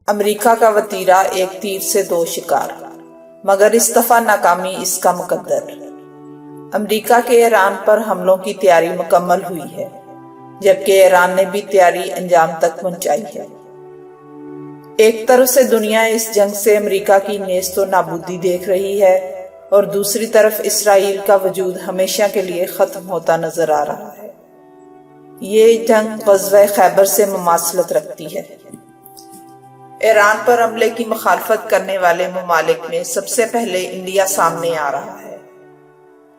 امریکہ کا وتیرہ ایک تیر سے دو شکار، مگر اس دفعہ ناکامی اس کا مقدر۔ امریکہ کے ایران پر حملوں کی تیاری مکمل ہوئی ہے، جبکہ ایران نے بھی تیاری انجام تک پہنچائی ہے۔ ایک طرف سے دنیا اس جنگ سے امریکہ کی نیست و نابودی دیکھ رہی ہے، اور دوسری طرف اسرائیل کا وجود ہمیشہ کے لیے ختم ہوتا نظر آ رہا ہے۔ یہ جنگ غزوہ خیبر سے مماثلت رکھتی ہے۔ ایران پر حملے کی مخالفت کرنے والے ممالک میں سب سے پہلے انڈیا سامنے آ رہا ہے،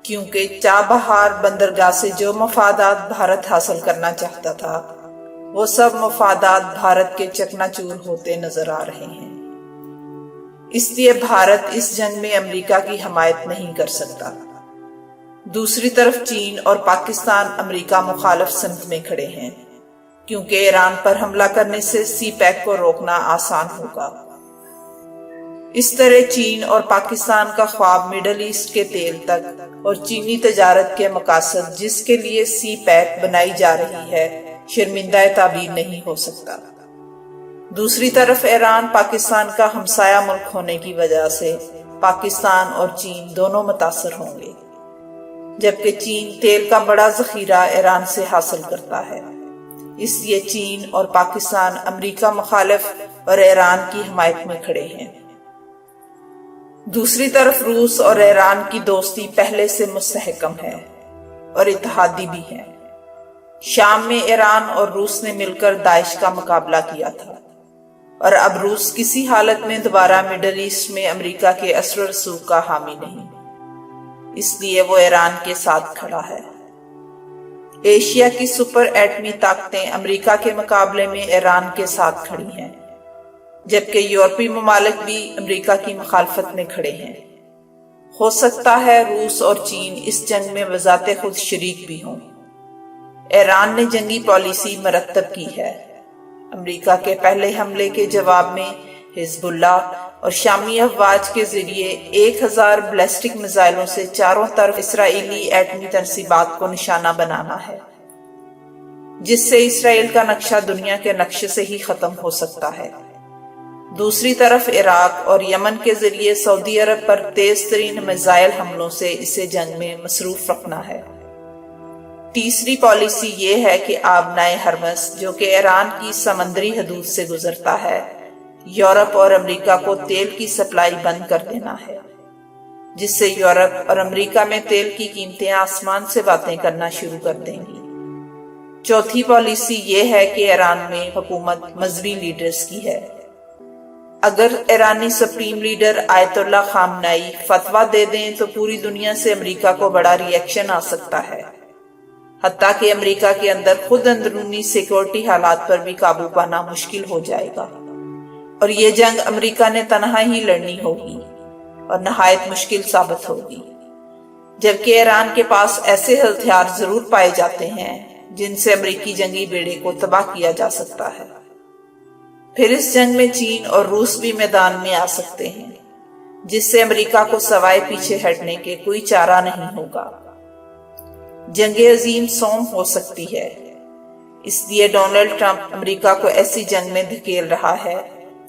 کیونکہ چابہار بندرگاہ سے جو مفادات بھارت حاصل کرنا چاہتا تھا، وہ سب مفادات بھارت کے چکنا چور ہوتے نظر آ رہے ہیں۔ اس لیے بھارت اس جنگ میں امریکہ کی حمایت نہیں کر سکتا۔ دوسری طرف چین اور پاکستان امریکہ مخالف سمت میں کھڑے ہیں، کیونکہ ایران پر حملہ کرنے سے سی پیک کو روکنا آسان ہوگا۔ اس طرح چین اور پاکستان کا خواب مڈل ایسٹ کے تیل تک اور چینی تجارت کے مقاصد جس کے لیے سی پیک بنائی جا رہی ہے، شرمندہ تعبیر نہیں ہو سکتا۔ دوسری طرف ایران پاکستان کا ہمسایہ ملک ہونے کی وجہ سے پاکستان اور چین دونوں متاثر ہوں گے، جبکہ چین تیل کا بڑا ذخیرہ ایران سے حاصل کرتا ہے۔ اس لیے چین اور پاکستان امریکہ مخالف اور ایران کی حمایت میں کھڑے ہیں۔ دوسری طرف روس اور ایران کی دوستی پہلے سے مستحکم ہے اور اتحادی بھی ہے۔ شام میں ایران اور روس نے مل کر داعش کا مقابلہ کیا تھا، اور اب روس کسی حالت میں دوبارہ مڈل ایسٹ میں امریکہ کے اثر و رسوخ کا حامی نہیں، اس لیے وہ ایران کے ساتھ کھڑا ہے۔ ایشیا کی سپر ایٹمی طاقتیں امریکہ کے مقابلے میں ایران کے ساتھ کھڑی ہیں، جبکہ یورپی ممالک بھی امریکہ کی مخالفت میں کھڑے ہیں۔ ہو سکتا ہے روس اور چین اس جنگ میں بذات خود شریک بھی ہوں۔ ایران نے جنگی پالیسی مرتب کی ہے۔ امریکہ کے پہلے حملے کے جواب میں حزب اللہ اور شامی افواج کے ذریعے 1000 بیلسٹک میزائلوں سے چاروں طرف اسرائیلی ایٹمی تنصیبات کو نشانہ بنانا ہے، جس سے اسرائیل کا نقشہ دنیا کے نقشے سے ہی ختم ہو سکتا ہے۔ دوسری طرف عراق اور یمن کے ذریعے سعودی عرب پر تیز ترین میزائل حملوں سے اسے جنگ میں مصروف رکھنا ہے۔ تیسری پالیسی یہ ہے کہ آبنائے ہرمز، جو کہ ایران کی سمندری حدود سے گزرتا ہے، یورپ اور امریکہ کو تیل کی سپلائی بند کر دینا ہے، جس سے یورپ اور امریکہ میں تیل کی قیمتیں آسمان سے باتیں کرنا شروع کر دیں گی۔ چوتھی پالیسی یہ ہے کہ ایران میں حکومت مذہبی لیڈرز کی ہے۔ اگر ایرانی سپریم لیڈر آیت اللہ خامنائی فتویٰ دے دیں تو پوری دنیا سے امریکہ کو بڑا ری ایکشن آ سکتا ہے، حتیٰ کہ امریکہ کے اندر خود اندرونی سیکورٹی حالات پر بھی قابو پانا مشکل ہو جائے گا، اور یہ جنگ امریکہ نے تنہا ہی لڑنی ہوگی اور نہایت مشکل ثابت ہوگی، جبکہ ایران کے پاس ایسے ہتھیار ضرور پائے جاتے ہیں جن سے امریکی جنگی بیڑے کو تباہ کیا جا سکتا ہے۔ پھر اس جنگ میں چین اور روس بھی میدان میں آ سکتے ہیں، جس سے امریکہ کو سوائے پیچھے ہٹنے کے کوئی چارہ نہیں ہوگا۔ جنگ عظیم سوم ہو سکتی ہے، اس لیے ڈونلڈ ٹرمپ امریکہ کو ایسی جنگ میں دھکیل رہا ہے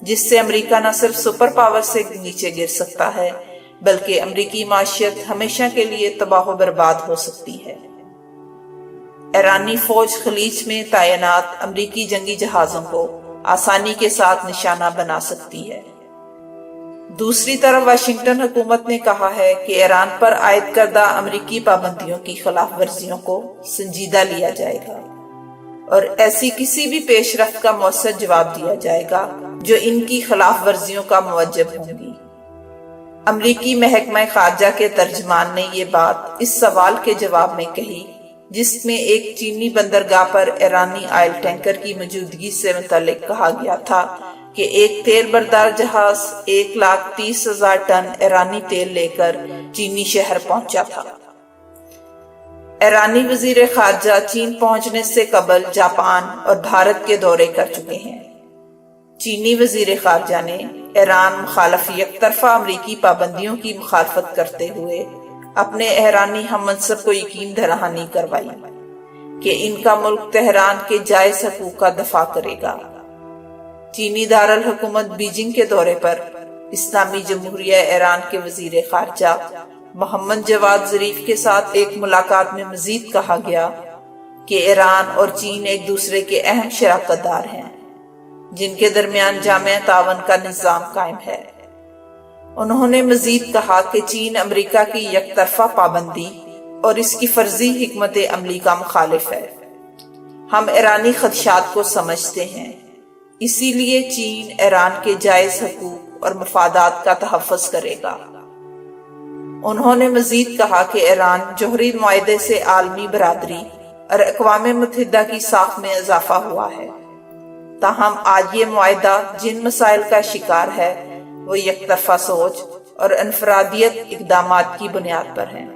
جس سے امریکہ نہ صرف سپر پاور سے نیچے گر سکتا ہے، بلکہ امریکی معیشت ہمیشہ کے لیے تباہ و برباد ہو سکتی ہے۔ ایرانی فوج خلیج میں تعینات امریکی جنگی جہازوں کو آسانی کے ساتھ نشانہ بنا سکتی ہے۔ دوسری طرف واشنگٹن حکومت نے کہا ہے کہ ایران پر عائد کردہ امریکی پابندیوں کی خلاف ورزیوں کو سنجیدہ لیا جائے گا، اور ایسی کسی بھی پیش رفت کا مؤثر جواب دیا جائے گا جو ان کی خلاف ورزیوں کا موجب ہوں گی۔ امریکی محکمہ خارجہ کے ترجمان نے یہ بات اس سوال کے جواب میں کہی جس میں ایک چینی بندرگاہ پر ایرانی آئل ٹینکر کی موجودگی سے متعلق کہا گیا تھا کہ ایک تیل بردار جہاز 130,000 ٹن ایرانی تیل لے کر چینی شہر پہنچا تھا۔ ایرانی وزیر خارجہ چین پہنچنے سے قبل جاپان اور بھارت کے دورے کر چکے ہیں۔ چینی وزیر خارجہ نے ایران مخالف یک طرفہ امریکی پابندیوں کی مخالفت کرتے ہوئے اپنے ایرانی ہم منصب کو یقین دہانی کروائی کہ ان کا ملک تہران کے جائز حقوق کا دفاع کرے گا۔ چینی دارالحکومت بیجنگ کے دورے پر اسلامی جمہوریہ ایران کے وزیر خارجہ محمد جواد ظریف کے ساتھ ایک ملاقات میں مزید کہا گیا کہ ایران اور چین ایک دوسرے کے اہم شراکت دار ہیں جن کے درمیان جامع تعاون کا نظام قائم ہے۔ انہوں نے مزید کہا کہ چین امریکہ کی یک طرفہ پابندی اور اس کی فرضی حکمت عملی کا مخالف ہے۔ ہم ایرانی خدشات کو سمجھتے ہیں، اسی لیے چین ایران کے جائز حقوق اور مفادات کا تحفظ کرے گا۔ انہوں نے مزید کہا کہ ایران جوہری معاہدے سے عالمی برادری اور اقوام متحدہ کی ساکھ میں اضافہ ہوا ہے، تاہم آج یہ معاہدہ جن مسائل کا شکار ہے وہ یک طرفہ سوچ اور انفرادیت اقدامات کی بنیاد پر ہیں۔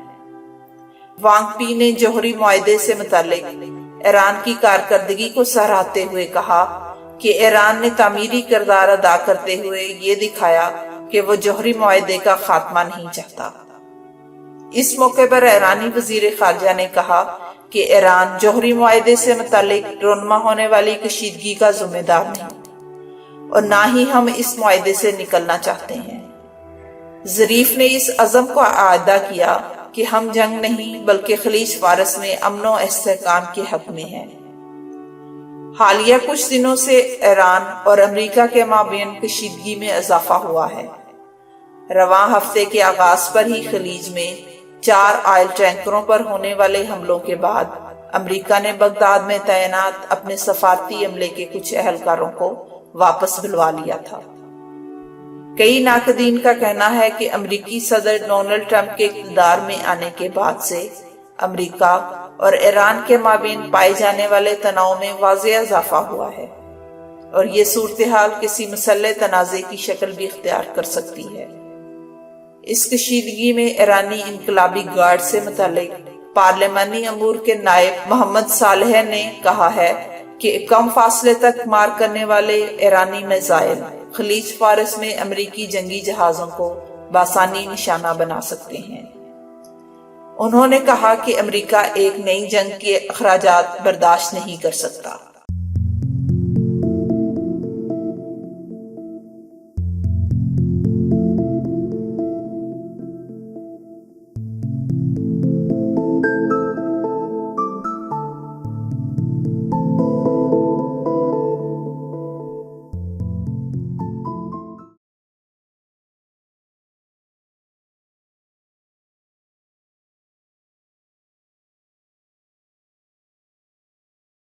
وانگ پی نے جوہری معاہدے سے متعلق ایران کی کارکردگی کو سراہتے ہوئے کہا کہ ایران نے تعمیری کردار ادا کرتے ہوئے یہ دکھایا کہ وہ جوہری معاہدے کا خاتمہ نہیں چاہتا۔ اس موقع پر ایرانی وزیر خارجہ نے کہا کہ ایران جوہری معاہدے سے متعلق رونما ہونے والی کشیدگی کا ذمہ دار نہیں اور نہ ہی ہم اس معاہدے سے نکلنا چاہتے ہیں۔ ظریف نے اس عزم کو اعادہ کیا کہ ہم جنگ نہیں بلکہ خلیج فارس میں امن و استحکام کے حق میں ہیں۔ حالیہ کچھ دنوں سے ایران اور امریکہ کے مابین کشیدگی میں اضافہ ہوا ہے۔ رواں ہفتے کے آغاز پر ہی خلیج میں 4 آئل ٹینکروں پر ہونے والے حملوں کے بعد امریکہ نے بغداد میں تعینات اپنے سفارتی عملے کے کچھ اہلکاروں کو واپس بلوا لیا تھا۔ کئی ناقدین کا کہنا ہے کہ امریکی صدر ڈونلڈ ٹرمپ کے اقتدار میں آنے کے بعد سے امریکہ اور ایران کے مابین پائے جانے والے تناؤ میں واضح اضافہ ہوا ہے اور یہ صورتحال کسی مسلح تنازع کی شکل بھی اختیار کر سکتی ہے۔ اس کشیدگی میں ایرانی انقلابی گارڈ سے متعلق پارلیمانی امور کے نائب محمد صالح نے کہا ہے کہ کم فاصلے تک مار کرنے والے ایرانی میزائل خلیج فارس میں امریکی جنگی جہازوں کو بآسانی نشانہ بنا سکتے ہیں۔ انہوں نے کہا کہ امریکہ ایک نئی جنگ کے اخراجات برداشت نہیں کر سکتا۔